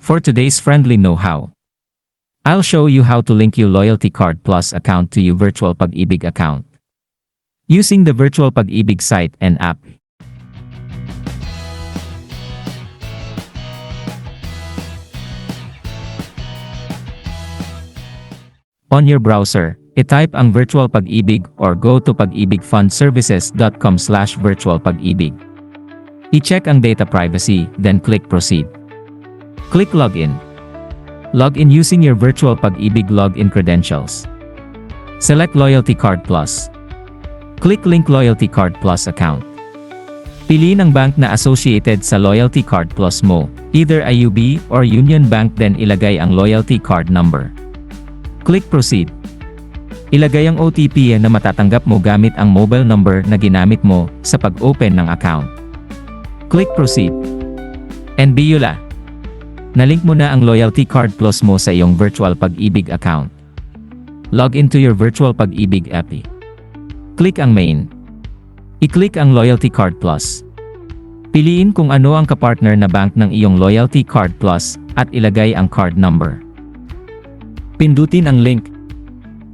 For today's friendly know-how, I'll show you how to link your Loyalty Card Plus account to your Virtual Pag-IBIG account using the Virtual Pag-IBIG site and app. On your browser, i-type ang Virtual Pag-IBIG or go to pagibigfundservices.com/virtualpag-ibig. I-check ang data privacy, then click Proceed. Click Login. Log in using your Virtual Pag-IBIG login credentials. Select Loyalty Card Plus. Click Link Loyalty Card Plus account. Piliin ang bank na associated sa Loyalty Card Plus mo, either IUB or Union Bank, then ilagay ang loyalty card number. Click Proceed. Ilagay ang OTP na matatanggap mo gamit ang mobile number na ginamit mo sa pag-open ng account. Click Proceed. And biyula! Nalink mo na ang Loyalty Card Plus mo sa iyong Virtual Pag-IBIG account. Log into your Virtual Pag-IBIG app. Click ang Main. I-click ang Loyalty Card Plus. Piliin kung ano ang kapartner na bank ng iyong Loyalty Card Plus at ilagay ang card number. Pindutin ang link.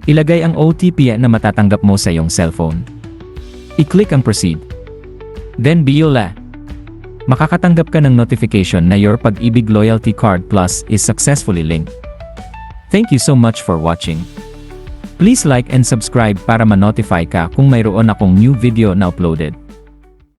Ilagay ang OTP na matatanggap mo sa iyong cellphone. I-click ang Proceed. Then biyula! Makakatanggap ka ng notification na your Pag-IBIG Loyalty Card Plus is successfully linked. Thank you so much for watching. Please like and subscribe para ma-notify ka kung mayroon akong new video na uploaded.